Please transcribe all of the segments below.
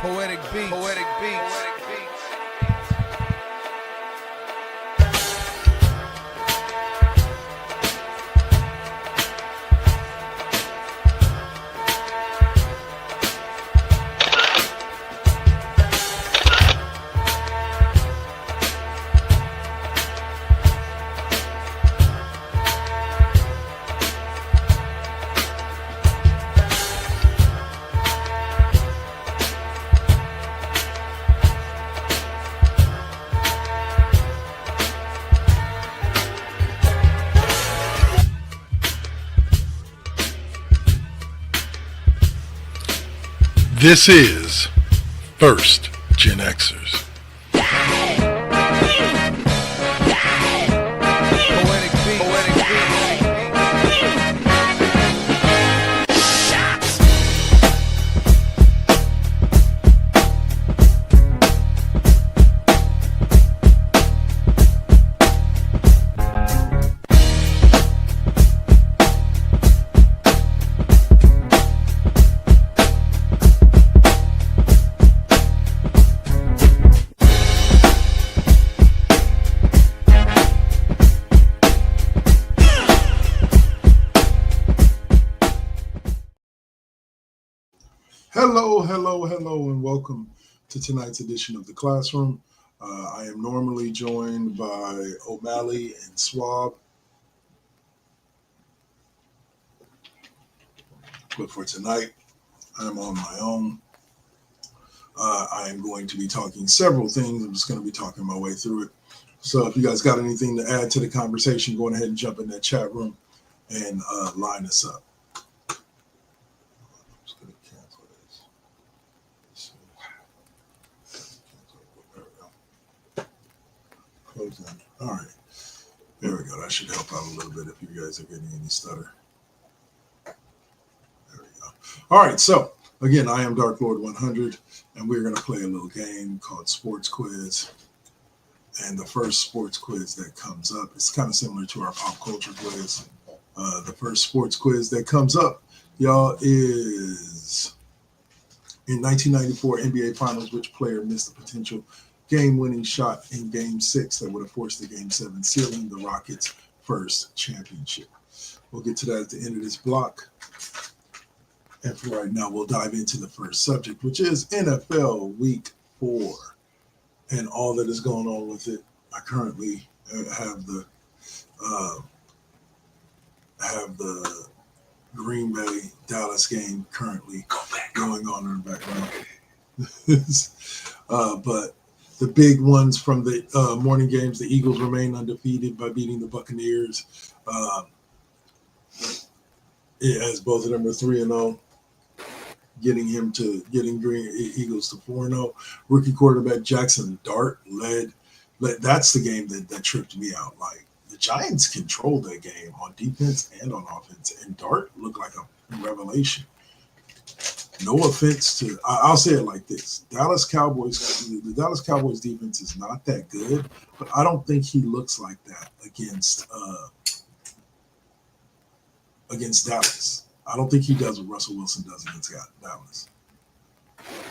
Poetic beats. Poetic beats. This is First GenXers. Poetic beats. Poetic beats. Hello, and welcome to tonight's edition of The Classroom. I am normally joined by O'Malley and Swab, but for tonight, I'm on my own. I am going to be talking several things. I'm just going to be talking my way through it. So if you guys got anything to add to the conversation, go ahead and jump in that chat room and line us up. All right, there we go. That should help out a little bit if you guys are getting any stutter. There we go. All right, so again, I am Dark Lord 100, and we're going to play a little game called Sports Quiz. And the first sports quiz that comes up, it's kind of similar to our pop culture quiz. The first sports quiz that comes up, y'all, is in 1994 NBA Finals, which player missed the potential game-winning shot in Game 6 that would have forced the Game 7, sealing the Rockets' first championship. We'll get to that at the end of this block. And for right now, we'll dive into the first subject, which is NFL Week 4 and all that is going on with it. I currently have the Green Bay Dallas game currently going on in the background. But the big ones from the morning games, the Eagles remain undefeated by beating the Buccaneers. As both of them are 3-0, getting Green Eagles to 4-0. Rookie quarterback Jackson Dart led. That's the game that tripped me out. Like, the Giants controlled that game on defense and on offense, and Dart looked like a revelation. No offense to, I'll say it like this: the Dallas Cowboys defense is not that good, but I don't think he looks like that against Dallas. I don't think he does what Russell Wilson does against Dallas.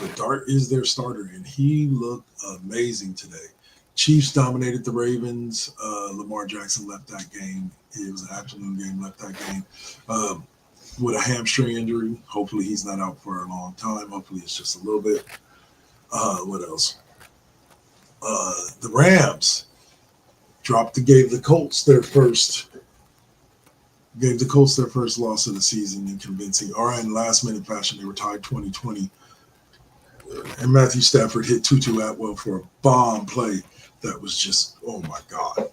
But Dart is their starter, and he looked amazing today. Chiefs dominated the Ravens. Lamar Jackson left that game. It was an afternoon game, left that game. With a hamstring injury. Hopefully he's not out for a long time. Hopefully it's just a little bit. What else? The Rams gave the Colts their first loss of the season in convincing, or in last-minute fashion. They were tied 20-20. And Matthew Stafford hit Tutu Atwell for a bomb play that was just, oh my God,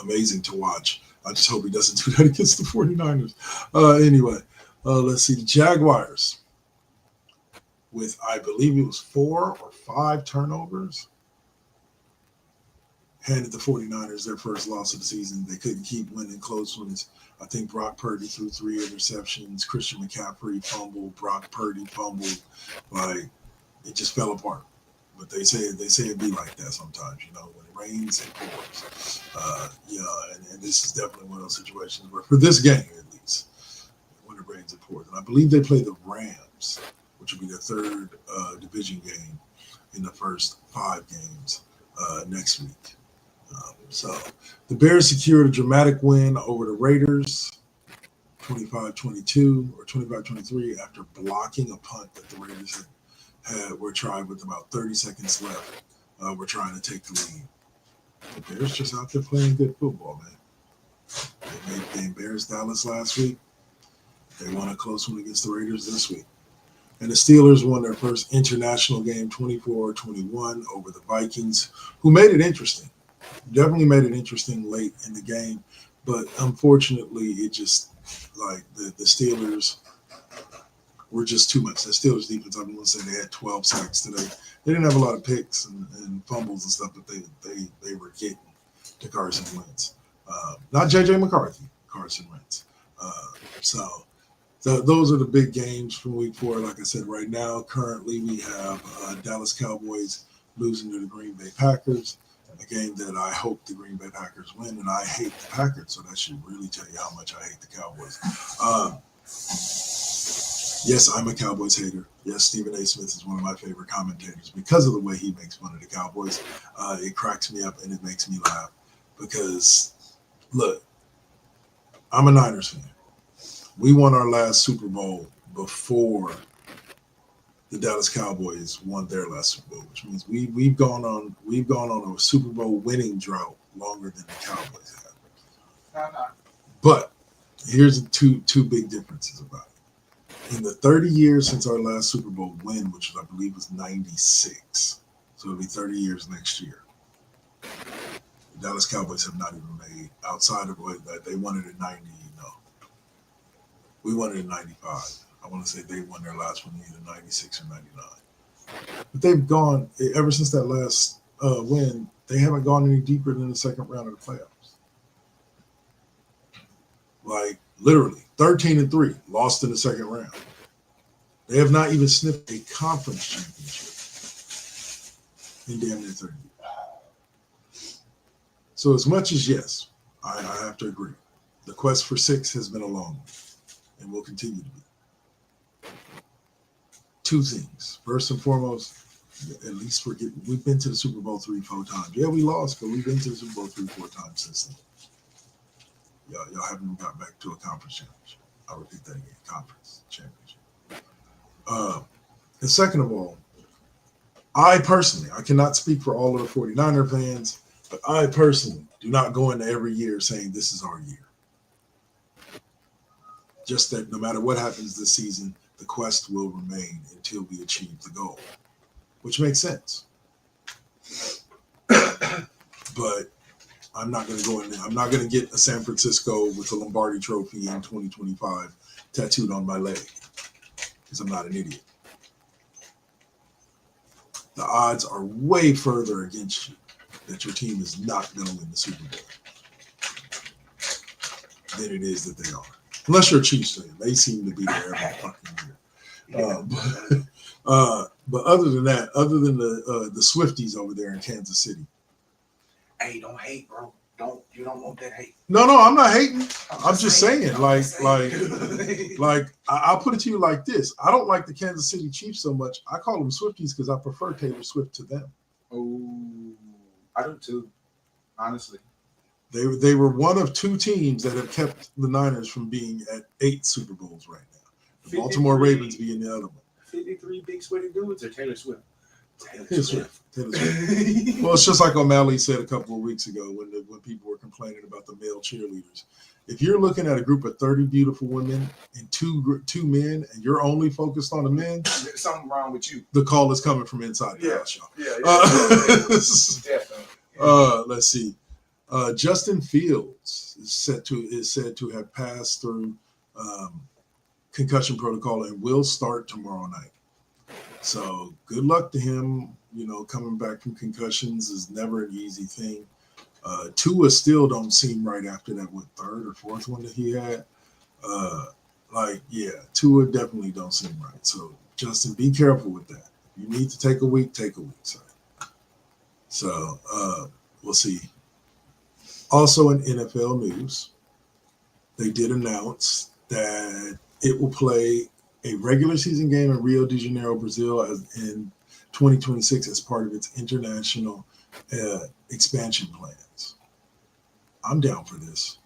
amazing to watch. I just hope he doesn't do that against the 49ers. Anyway, let's see. The Jaguars, with, I believe it was 4 or 5 turnovers, handed the 49ers their first loss of the season. They couldn't keep winning close ones. I think Brock Purdy threw 3 interceptions. Christian McCaffrey fumbled. Brock Purdy fumbled. Like, it just fell apart. But they say it be like that sometimes, you know, when it rains, it pours. And this is definitely one of those situations where, for this game at least, when it rains, it pours. And I believe they play the Rams, which which will be their third division game in the first 5 games next week. So the Bears secured a dramatic win over the Raiders, 25-22 or 25-23, after blocking a punt that the Raiders were tried with about 30 seconds left. We're trying to take the lead. The Bears just out there playing good football, man. They embarrassed Dallas last week. They won a close one against the Raiders this week. And the Steelers won their first international game 24-21 over the Vikings, who made it interesting. Definitely made it interesting late in the game. But unfortunately, it just, like, the Steelers were just too much. The Steelers defense, I'm going to say they had 12 sacks today. They didn't have a lot of picks and fumbles and stuff that they were getting to Carson Wentz. Not J.J. McCarthy, Carson Wentz. So those are the big games from week 4. Like I said, right now, currently we have Dallas Cowboys losing to the Green Bay Packers, a game that I hope the Green Bay Packers win, and I hate the Packers, so that should really tell you how much I hate the Cowboys. Yes, I'm a Cowboys hater. Yes, Stephen A. Smith is one of my favorite commentators because of the way he makes fun of the Cowboys. It cracks me up and it makes me laugh because, look, I'm a Niners fan. We won our last Super Bowl before the Dallas Cowboys won their last Super Bowl, which means we've gone on a Super Bowl winning drought longer than the Cowboys have. But here's two big differences about it. In the 30 years since our last Super Bowl win, which I believe was 96, so it'll be 30 years next year, the Dallas Cowboys have not even made, outside of what they won it in 90, we won it in 95. I want to say they won their last one either 96 or 99. But they've gone, ever since that last win, they haven't gone any deeper than the second round of the playoffs. Like, literally, 13-3, lost in the second round. They have not even sniffed a conference championship in damn near 30 years. So as much as, yes, I have to agree, the quest for 6 has been a long one and will continue to be. 2 things. First and foremost, at least we've been to the Super Bowl 3-4 times. Yeah, we lost, but we've been to the Super Bowl 3-4 times since then. Y'all haven't even got back to a conference championship. I'll repeat that again, conference championship. And second of all, I personally, I cannot speak for all of the 49er fans, but I personally do not go into every year saying this is our year. Just that no matter what happens this season, the quest will remain until we achieve the goal, which makes sense. But I'm not going to go in there. I'm not going to get a San Francisco with the Lombardi Trophy in 2025 tattooed on my leg because I'm not an idiot. The odds are way further against you that your team is not going to win the Super Bowl than it is that they are. Unless you're a Chiefs fan. They seem to be there every fucking year. But other than that, other than the Swifties over there in Kansas City. Hey, don't hate, bro. You don't want that hate. No, I'm not hating. I'm just saying, I'll put it to you like this. I don't like the Kansas City Chiefs so much. I call them Swifties because I prefer Taylor Swift to them. Oh, I do too, honestly. They were one of 2 teams that have kept the Niners from being at 8 Super Bowls right now. The Baltimore Ravens being the other one. 53 big sweaty dudes or Taylor Swift? Taylor Swift. Well, it's just like O'Malley said a couple of weeks ago when people were complaining about the male cheerleaders. If you're looking at a group of 30 beautiful women and two men, and you're only focused on the men, there's something wrong with you. The call is coming from inside the house, y'all. Definitely. Let's see. Justin Fields is said to have passed through concussion protocol and will start tomorrow night. So good luck to him. Coming back from concussions is never an easy thing. Tua still don't seem right after that, 3rd or 4th one that he had. Tua definitely don't seem right. So Justin, be careful with that. If you need to take a week, son. So we'll see. Also in NFL news, they did announce that it will play a regular season game in Rio de Janeiro, Brazil, in 2026 as part of its international expansion plans. I'm down for this.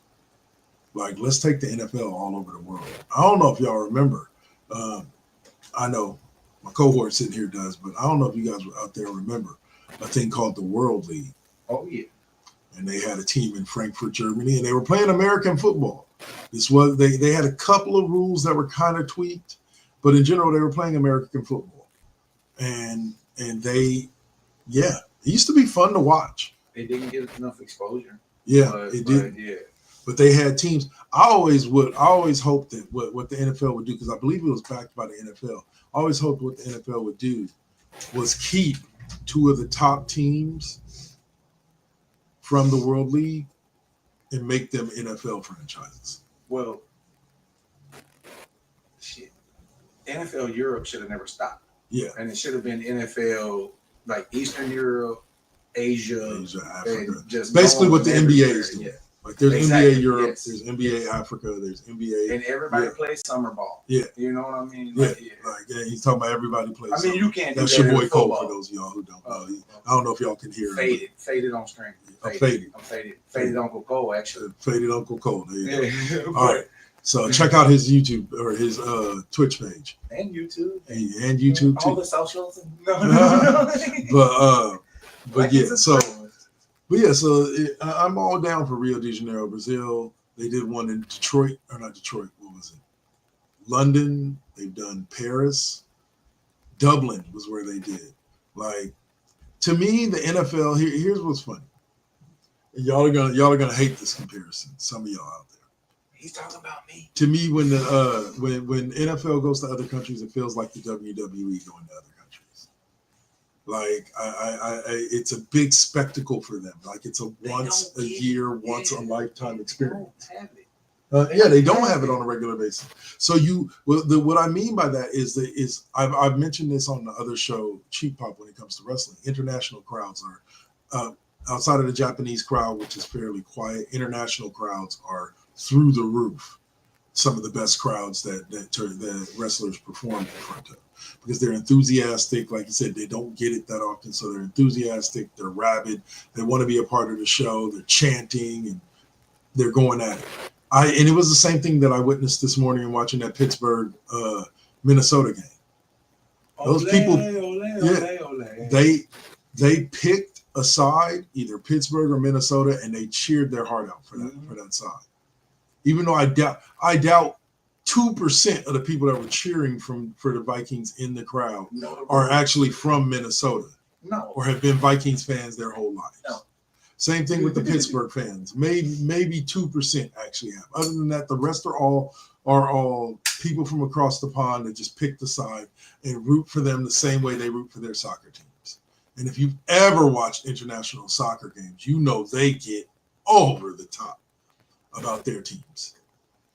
Like, let's take the NFL all over the world. I don't know if y'all remember. I know my cohort sitting here does, but I don't know if you guys out there remember a thing called the World League. Oh yeah. And they had a team in Frankfurt, Germany, and they were playing American football. This was they had a couple of rules that were kind of tweaked, but in general they were playing American football. And it used to be fun to watch. They didn't get enough exposure. Yeah, it did. Yeah. But they had teams. I always hoped that what the NFL would do, because I believe it was backed by the NFL. I always hoped what the NFL would do was keep two of the top teams from the World League and make them NFL franchises. Well, shit. NFL Europe should have never stopped. Yeah. And it should have been NFL like Eastern Europe, Asia, Africa. Just basically what the NBA is doing. Yeah. Like there's Exactly, NBA Europe, yes. there's NBA Africa, there's NBA. And everybody plays summer ball. Yeah. You know what I mean? He's talking about everybody plays. I mean, you can't do That's that your boy in Cole, football. for those of y'all who don't know. I don't know if y'all can hear him. Faded on string. Faded. I'm faded. Faded Uncle Cole, actually. Faded Uncle Cole. There you go. Yeah. All right. So check out his YouTube or his Twitch page. And YouTube. And YouTube too. All the socials. No. But yeah, so I'm all down for Rio de Janeiro, Brazil. They did one in Detroit, or not Detroit, what was it? London. They've done Paris. Dublin was where they did. Like, to me, the NFL, here's what's funny. And y'all are gonna hate this comparison, some of y'all out there. He's talking about me. To me, when when NFL goes to other countries, it feels like the WWE going to other countries. Like it's a big spectacle for them. Like it's a once a year, once a lifetime experience. They don't have it on a regular basis. So what I mean by that is I've mentioned this on the other show, Cheap Pop, when it comes to wrestling. International crowds are outside of the Japanese crowd, which is fairly quiet. International crowds are through the roof. Some of the best crowds that wrestlers perform in front of, because they're enthusiastic. Like you said, they don't get it that often, so they're enthusiastic. They're rabid. They want to be a part of the show. They're chanting and they're going at it. And it was the same thing that I witnessed this morning in watching that Pittsburgh, Minnesota game. Those people, they picked a side, either Pittsburgh or Minnesota, and they cheered their heart out for that side. Even though I doubt 2% of the people that were cheering for the Vikings in the crowd are actually from Minnesota, or have been Vikings fans their whole lives. No. Same thing with the Pittsburgh fans. Maybe 2% actually have. Other than that, the rest are all people from across the pond that just pick the side and root for them the same way they root for their soccer teams. And if you've ever watched international soccer games, you know they get over the top about their teams,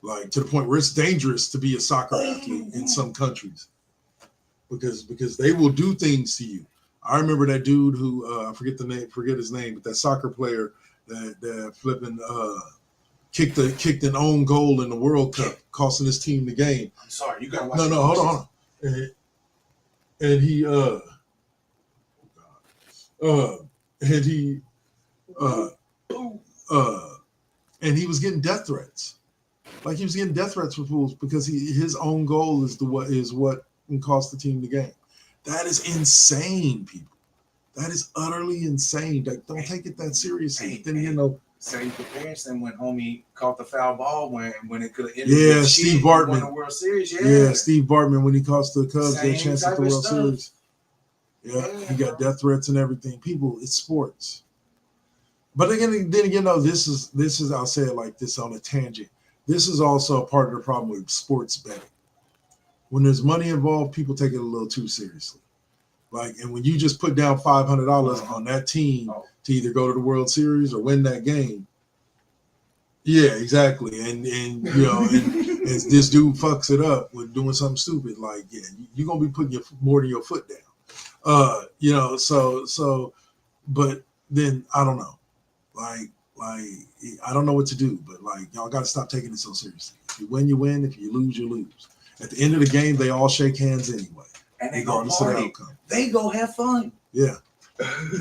like to the point where it's dangerous to be a soccer athlete in some countries, because they will do things to you. I remember that dude who I forget his name, but that soccer player that flipping kicked an own goal in the World Cup, costing his team the game. I'm sorry, you gotta watch. No, hold on. And he and he was getting death threats. Like he was getting death threats from fools because his own goal is what can cost the team the game. That is insane, people. That is utterly insane. Like, don't take it that seriously. Then same comparison when homie caught the foul ball when it could have ended. Yeah, Steve Bartman won the World Series. Yeah, Steve Bartman when he cost the Cubs their chance at the World stuff. Series. Yeah, he got death threats and everything. People, it's sports. But again, this is I'll say it like this on a tangent. This is also a part of the problem with sports betting. When there's money involved, people take it a little too seriously. Like, and when you just put down $500 on that team to either go to the World Series or win that game, yeah, exactly. And as this dude fucks it up with doing something stupid, like, yeah, you're gonna be putting more than your foot down. So, but then I don't know. Like I don't know what to do, but like y'all got to stop taking it so seriously. If you win, you win. If you lose, you lose. At the end of the game, they all shake hands anyway, And they go regardless of the party. outcome. They go have fun. Yeah,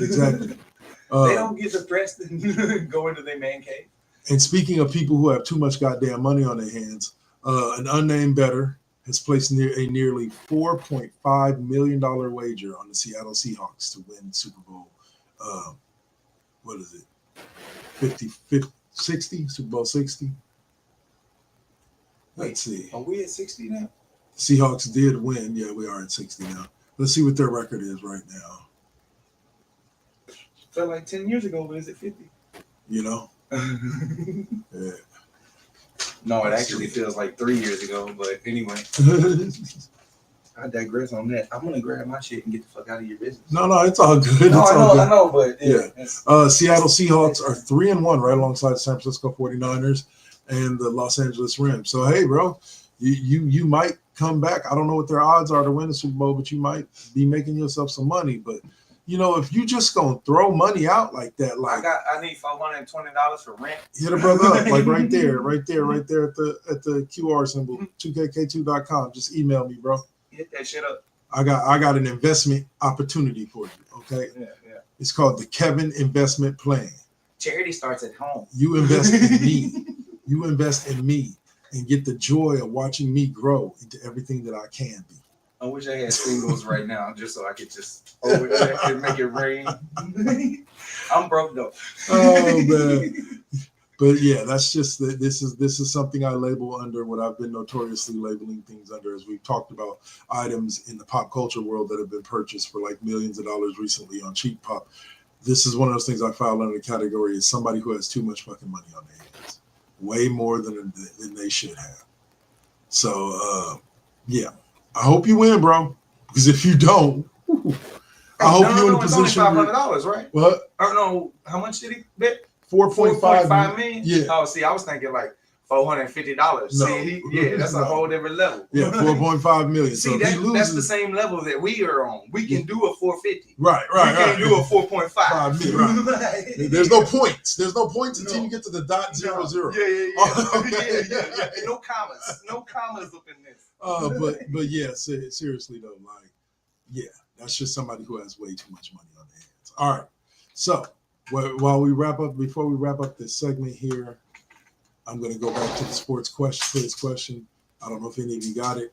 exactly. They don't get depressed and go into their man cave. And speaking of people who have too much goddamn money on their hands, an unnamed bettor has placed a nearly $4.5 million wager on the Seattle Seahawks to win Super Bowl. What is it? 60? Super Bowl 60? Let's see. Are we at 60 now? Seahawks did win. Yeah, we are at 60 now. Let's see what their record is right now. Felt like 10 years ago, but is it 50? You know? Yeah. No, it actually feels like 3 years ago, but anyway. I digress on that. I'm gonna grab my shit and get the fuck out of your business. No, it's all good. No, It's all good. I know, but yeah. Seattle Seahawks are 3-1, right alongside the San Francisco 49ers and the Los Angeles Rams. So hey, bro, you might come back. I don't know what their odds are to win the Super Bowl, but you might be making yourself some money. But you know, if you just gonna throw money out like that, like I need $420 for rent. Hit a brother up, like right there at the QR symbol, 2kk2.com. Just email me, bro. Hit that shit up. I got an investment opportunity for you. Okay. Yeah. It's called the Kevin Investment Plan. Charity starts at home. You invest in me. You invest in me and get the joy of watching me grow into everything that I can be. I wish I had singles right now, just so I could just over there and make it rain. I'm broke though. Oh man. But yeah, that's just this is something I label under what I've been notoriously labeling things under, as we've talked about items in the pop culture world that have been purchased for like millions of dollars recently on Cheap Pop. This is one of those things I file under the category as somebody who has too much fucking money on their hands, way more than they should have. So yeah, I hope you win, bro. Because if you don't, I hope you're in a position. $500, right? What? I don't know how much did he bet. 4.5 million. Yeah. Oh, see, I was thinking like $450. No. See, that's a whole different level. Yeah, 4.5 million. See, so if he loses, that's the same level that we are on. We can do a 450. Right. We can't do a 4.5. Right. There's no points. There's no points until you get to the .00. Yeah. No commas up in this. But yeah, seriously though, like, yeah, that's just somebody who has way too much money on their hands. All right, so before we wrap up this segment here, I'm going to go back to the sports question. I don't know if any of you got it.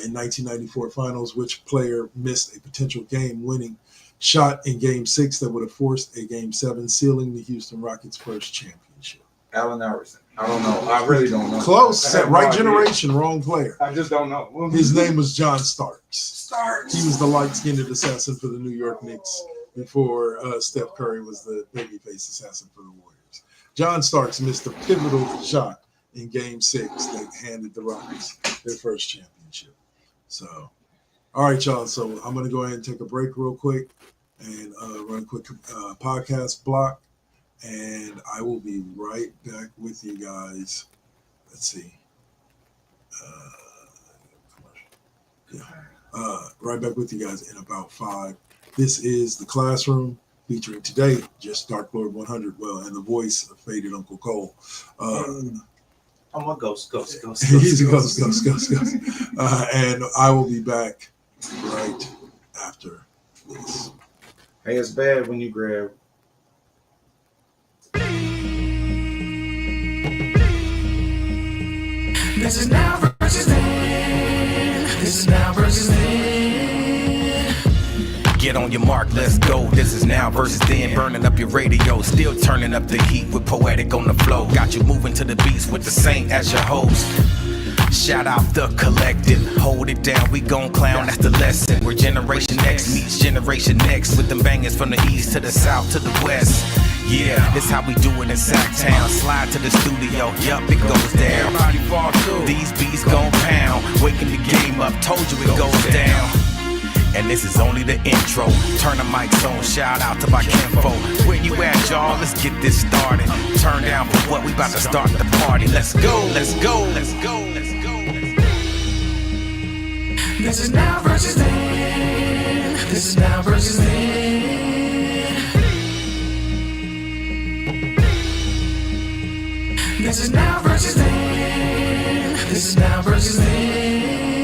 In 1994 finals, which player missed a potential game-winning shot in Game 6 that would have forced a Game 7, sealing the Houston Rockets' first championship? Allen Iverson. I don't know. I really don't know. Close. Right generation, wrong player. I just don't know. His name was John Starks. He was the light-skinned assassin for the New York Knicks before Steph Curry was the babyface assassin for the Warriors. John Starks missed a pivotal shot in Game 6 that handed the Rockets their first championship. So, all right, y'all. So I'm going to go ahead and take a break real quick and run a quick podcast block. And I will be right back with you guys. Let's see. Right back with you guys in about 5. This is The Classroom, featuring today just Dark Lord 100, and the voice of Faded Uncle Cole. I'm a ghost. He's a ghost. And I will be back right after this. Hey, it's bad when you grab. This is now versus then. This is now versus then. Get on your mark, let's go. This is now versus then. Burning up your radio, still turning up the heat with Poetic on the flow. Got you moving to the beats with the Saint as your host. Shout out the collective, hold it down, we gon' clown, that's the lesson. Where Generation X meets Generation Next, with them bangers from the east to the south to the west. Yeah, this how we do it in Sacktown. Slide to the studio, yup, it goes down. Everybody fall through. These beats gon' pound, waking the game up, told you it goes down. And this is only the intro. Turn the mics on, shout out to my kinfolk. Where you at, y'all? Let's get this started. Turn down for what, we about to start the party. Let's go, let's go, let's go, let's go. This is now versus then. This is now versus then. This is now versus then. This is now versus then.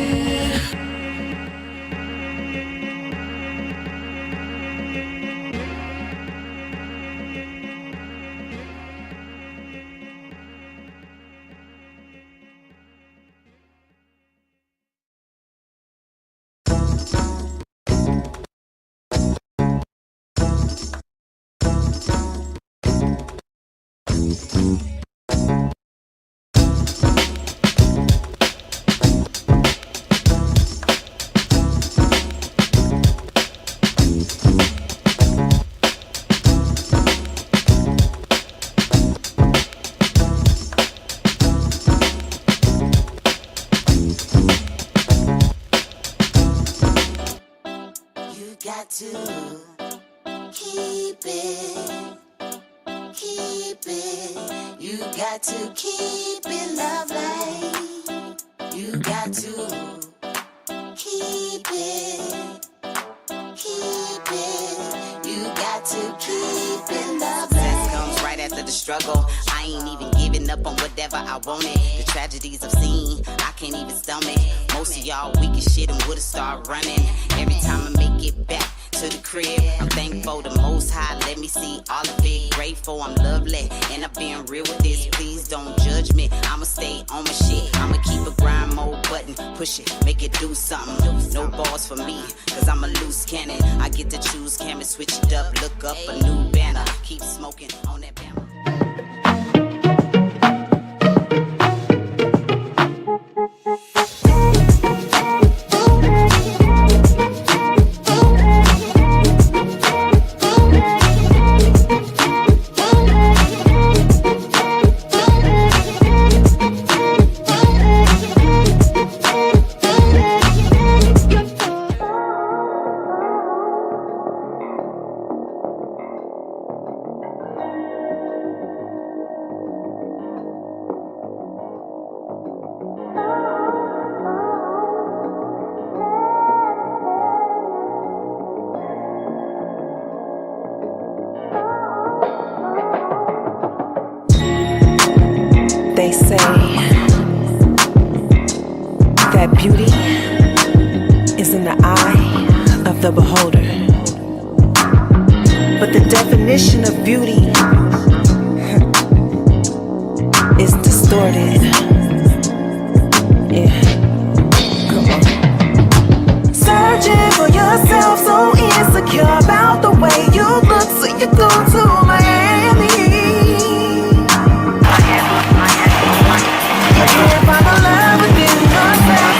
Got to keep it, you got to keep it lovely, you got to keep it, you got to keep it lovely. Success comes right after the struggle. I ain't even giving up on whatever I wanted. The tragedies I've seen, I can't even stomach. Most of y'all weak as shit and would've started running. Every time I make it back to the crib, I'm thankful the Most High let me see all of it. Grateful I'm lovely, and I'm being real with this. Please don't judge me, I'ma stay on my shit. I'ma keep a grind mode button, push it, make it do something. No balls for me, cause I'm a loose cannon. I get to choose, camera, switch it up, look up a new banner. Keep smoking on that banner. They say that beauty is in the eye of the beholder. But the definition of beauty is distorted. Yeah, come on. Searching for yourself, so insecure about the way you look, so you go to Miami. You can't find the love within yourself.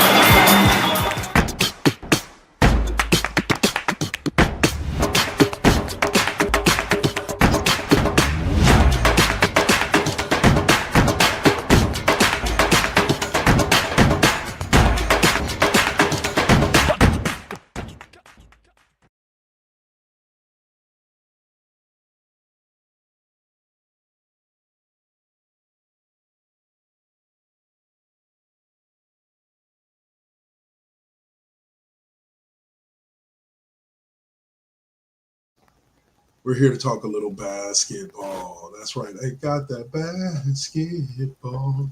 We're here to talk a little basketball. That's right. I got that basketball.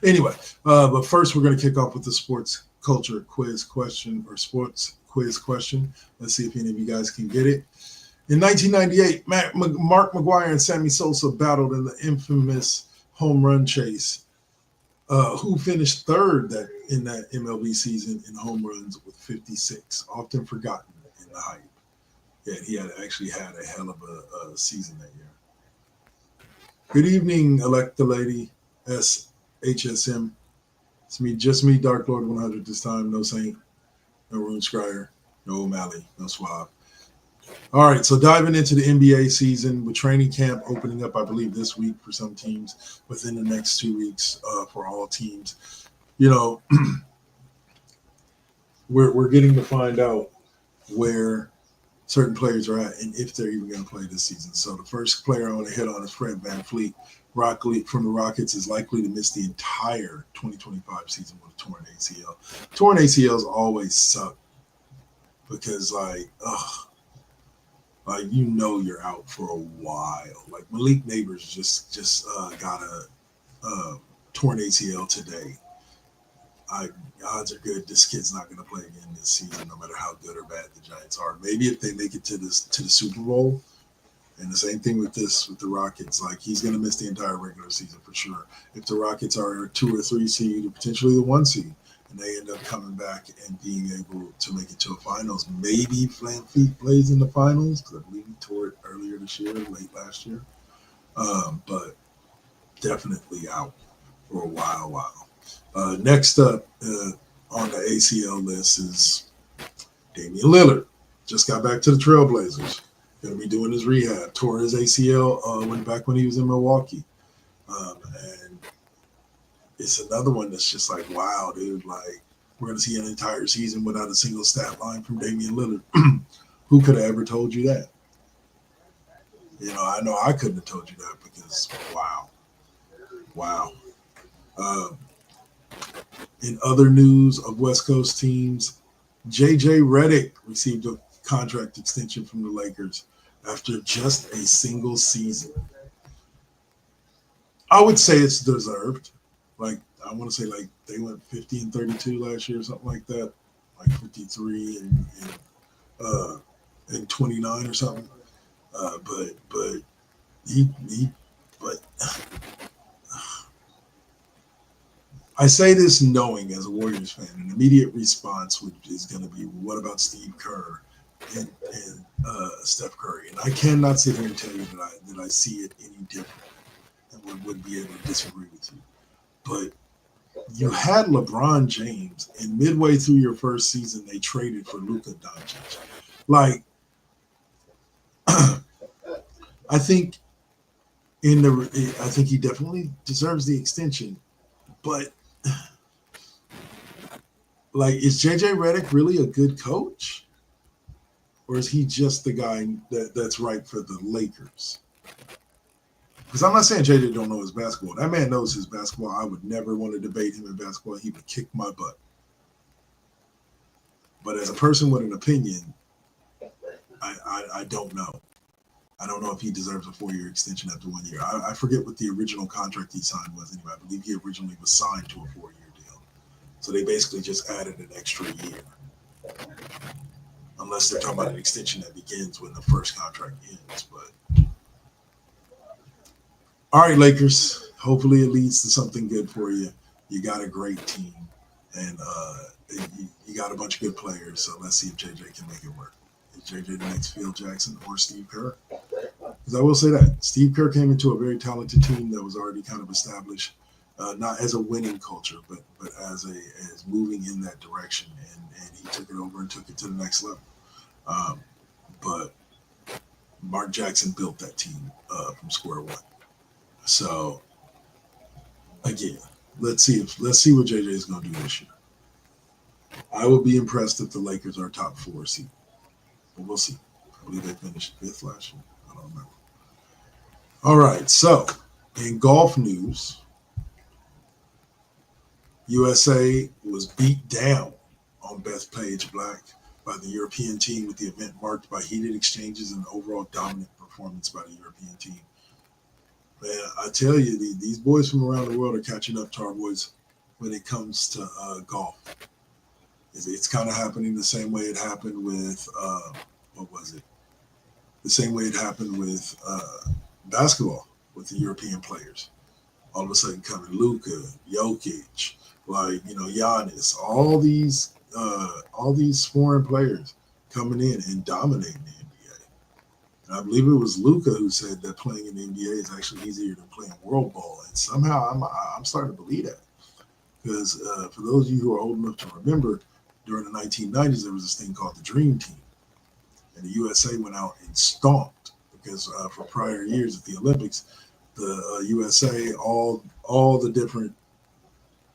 Anyway, but first we're going to kick off with the sports culture quiz question or sports quiz question. Let's see if any of you guys can get it. In 1998, Mark McGwire and Sammy Sosa battled in the infamous home run chase. Who finished third in that MLB season in home runs with 56, often forgotten in the hype. Yeah, he actually had a hell of a season that year. Good evening, Electa Lady SHSM. It's me, just me, Dark Lord 100 this time. No Saint, no Rune Scryer, no O'Malley, no Suave. All right, so diving into the NBA season with training camp opening up, I believe, this week for some teams, within the next 2 weeks for all teams. You know, we're getting to find out where certain players are at and if they're even going to play this season. So the first player I want to hit on is Fred VanVleet. From the Rockets is likely to miss the entire 2025 season with a torn ACL. Torn ACLs always suck because, you're out for a while. Like Malik Neighbors just got a torn ACL today. Odds are good this kid's not going to play again this season, no matter how good or bad the Giants are. Maybe if they make it to the Super Bowl, and the same thing with the Rockets, like he's going to miss the entire regular season for sure. If the Rockets are a 2 or 3 seed, or potentially the 1 seed, and they end up coming back and being able to make it to a finals, maybe VanVleet plays in the finals because I believe he tore it earlier this year, late last year. but definitely out for a while. Next up on the ACL list is Damian Lillard. Just got back to the Trailblazers. Going to be doing his rehab. Tore his ACL when he was in Milwaukee. And it's another one that's just like, wow, dude. Like, we're going to see an entire season without a single stat line from Damian Lillard. Who could have ever told you that? You know I couldn't have told you that because, wow. In other news of West Coast teams, JJ Redick received a contract extension from the Lakers after just a single season. I would say it's deserved. Like, I want to say like they went 50 and 32 last year or something like that, like 53 and 29 or something. But I say this knowing, as a Warriors fan, an immediate response is going to be, what about Steve Kerr and Steph Curry? And I cannot sit here and tell you that I see it any different and would be able to disagree with you. But you had LeBron James, and midway through your first season, they traded for Luka Doncic. Like, I think he definitely deserves the extension, but like, is JJ Redick really a good coach, or is he just the guy that's right for the Lakers? Because I'm not saying JJ don't know his basketball. That man knows his basketball. I would never want to debate him in basketball. He would kick my butt. But as a person with an opinion, I don't know. I don't know if he deserves a 4-year extension after 1 year. I forget what the original contract he signed was anyway. I believe he originally was signed to a 4-year deal. So they basically just added an extra year. Unless they're talking about an extension that begins when the first contract ends. But all right, Lakers. Hopefully it leads to something good for you. You got a great team. And you got a bunch of good players. So let's see if JJ can make it work. Is JJ the next Phil Jackson or Steve Kerr? Because I will say that Steve Kerr came into a very talented team that was already kind of established, not as a winning culture, but as moving in that direction, and he took it over and took it to the next level. But Mark Jackson built that team from square one. So again, let's see what JJ is going to do this year. I will be impressed if the Lakers are top 4 seed, but we'll see. I believe they finished 5th last year. I don't remember. All right, so in golf news, USA was beat down on Bethpage Black by the European team, with the event marked by heated exchanges and overall dominant performance by the European team. Man, I tell you, these boys from around the world are catching up to our boys when it comes to golf. It's kind of happening the same way it happened with, what was it? The same way it happened with basketball with the European players. All of a sudden coming Luka, Jokic, Giannis, all these foreign players coming in and dominating the NBA. And I believe it was Luka who said that playing in the NBA is actually easier than playing world ball. And somehow I'm starting to believe that. Because for those of you who are old enough to remember, during the 1990s, there was this thing called the Dream Team. And the USA went out and stomped because for prior years at the Olympics, the USA, all the different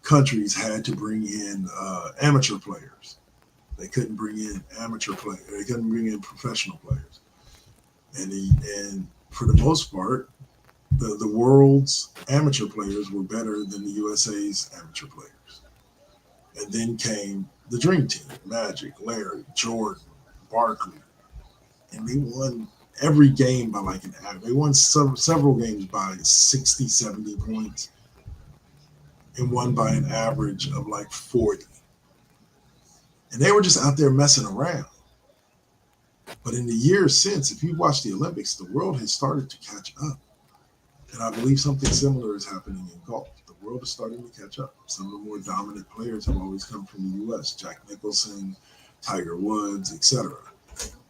countries had to bring in amateur players. They couldn't bring in amateur players. They couldn't bring in professional players. And for the most part, the world's amateur players were better than the USA's amateur players. And then came the Dream Team: Magic, Larry, Jordan, Barkley. And they won every game by like an average. They won several games by 60, 70 points and won by an average of like 40. And they were just out there messing around. But in the years since, if you watch the Olympics, the world has started to catch up. And I believe something similar is happening in golf. The world is starting to catch up. Some of the more dominant players have always come from the U.S. Jack Nicholson, Tiger Woods, etc.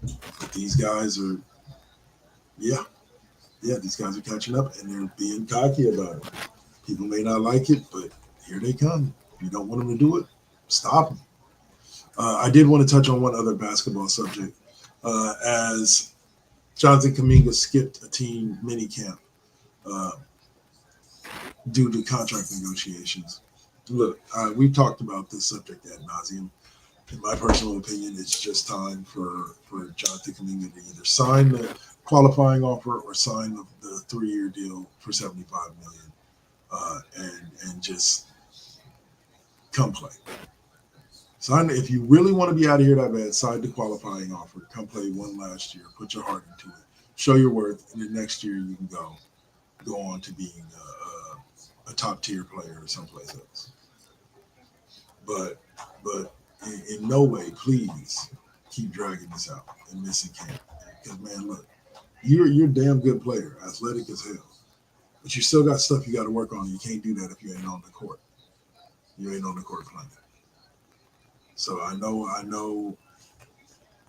But these guys are, yeah, these guys are catching up and they're being cocky about it. People may not like it, but here they come. If you don't want them to do it, stop them. I did want to touch on one other basketball subject. As Jonathan Kuminga skipped a team mini camp due to contract negotiations. Look, we've talked about this subject ad nauseum. In my personal opinion, it's just time for Jonathan Kuminga to either sign the qualifying offer or sign the 3-year deal for $75 million, and just come play. Sign if you really want to be out of here that bad. Sign the qualifying offer. Come play one last year. Put your heart into it. Show your worth, and the next year you can go on to being a top tier player or someplace else. But in no way, please keep dragging this out and missing camp. Because man, look, you're a damn good player, athletic as hell, but you still got stuff you got to work on. You can't do that if you ain't on the court. You ain't on the court playing. So I know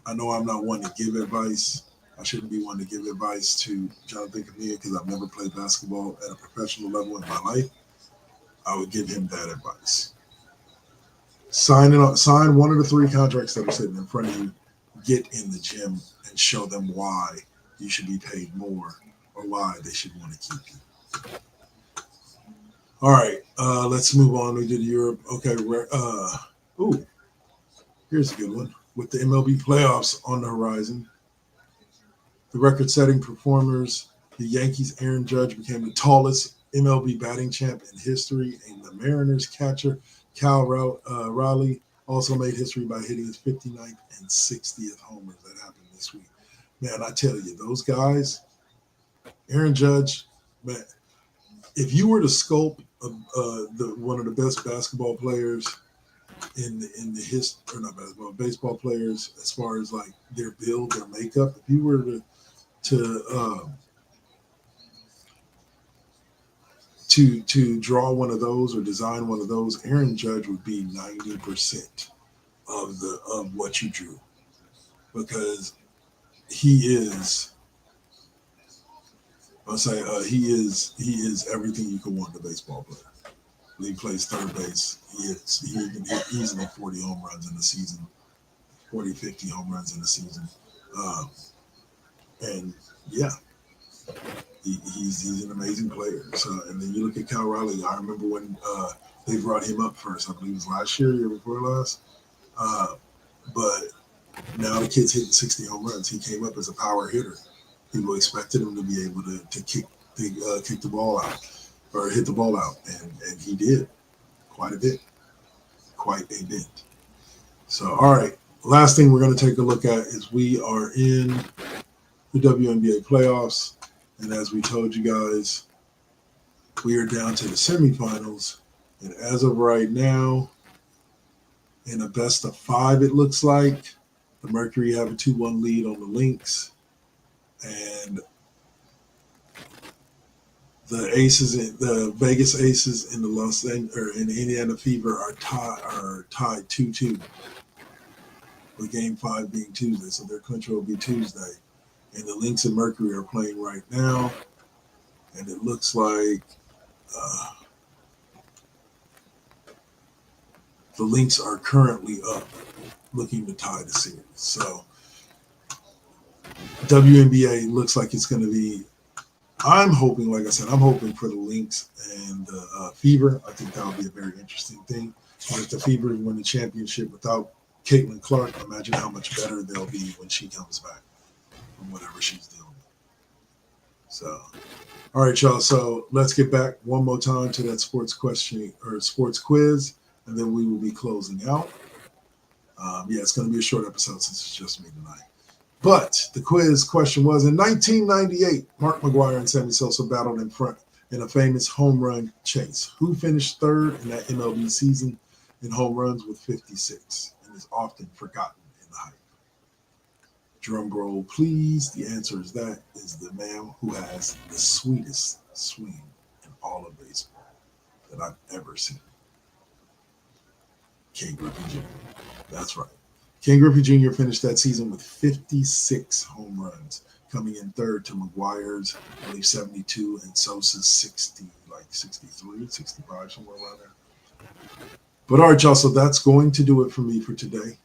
I'm not one to give advice. I shouldn't be one to give advice to Jonathan Kuminga because I've never played basketball at a professional level in my life. I would give him that advice. Sign one of the 3 contracts that are sitting in front of you. Get in the gym and show them why you should be paid more or why they should want to keep you. All right, let's move on. We did Europe. Okay, here's a good one. With the MLB playoffs on the horizon, the record-setting performers, the Yankees' Aaron Judge became the tallest MLB batting champ in history, and the Mariners catcher Cal Raleigh also made history by hitting his 59th and 60th homers. That happened this week. Man, I tell you, those guys, Aaron Judge, man, if you were to sculpt one of the best basketball players in the history, or not basketball, baseball players, as far as like their build, their makeup, if you were to draw one of those or design one of those, Aaron Judge would be 90% of what you drew, because he is. I'll say he is everything you could want in a baseball player. He plays third base. He can hit easily 40 home runs in the season, 40, 50 home runs in the season. And yeah, he's an amazing player. So, and then you look at Cal Raleigh. I remember when they brought him up first. I believe it was last year before last. But now the kid's hitting 60 home runs. He came up as a power hitter. People expected him to be able to kick the ball out or hit the ball out, and he did quite a bit. So, all right, last thing we're going to take a look at is we are in the WNBA playoffs, and as we told you guys, we are down to the semifinals, and as of right now, in a best of 5, it looks like the Mercury have a 2-1 lead on the Lynx. And the Vegas Aces and the Indiana Fever are tied 2-2. With Game 5 being Tuesday, so their clincher will be Tuesday. And the Lynx and Mercury are playing right now, and it looks like the Lynx are currently up, looking to tie the series. So WNBA looks like it's going to be, I'm hoping for the Lynx and the Fever. I think that'll be a very interesting thing. And if the Fever win the championship without Caitlin Clark, imagine how much better they'll be when she comes back from whatever she's dealing with. So, all right, y'all. So let's get back one more time to that sports question or sports quiz, and then we will be closing out. It's going to be a short episode since it's just me tonight. But the quiz question was, in 1998, Mark McGwire and Sammy Sosa battled in front in a famous home run chase. Who finished third in that MLB season in home runs with 56 and is often forgotten in the hype? Drum roll, please. The answer is the man who has the sweetest swing in all of baseball that I've ever seen. Ken Griffey Jr. That's right. Ken Griffey Jr. finished that season with 56 home runs. coming in third to McGuire's, I believe 72, and Sosa's 60, like 63, 65, somewhere around there. But all right, y'all, so that's going to do it for me for today.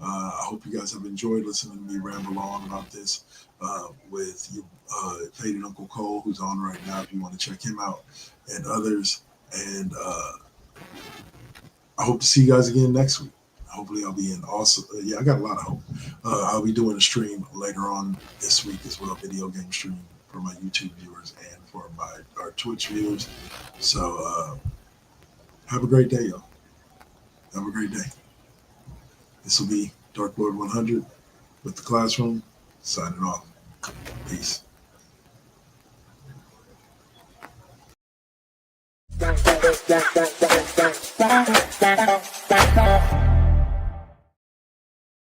I hope you guys have enjoyed listening to me ramble on about this with you, Faded Uncle Cole, who's on right now, if you want to check him out, and others. And I hope to see you guys again next week. Hopefully I'll be in awesome. Yeah, I got a lot of hope. I'll be doing a stream later on this week as well, video game stream for my YouTube viewers and for our Twitch viewers. So have a great day, y'all. Have a great day. This will be Dark Lord 100 with the Classroom signing off. Peace. Bye.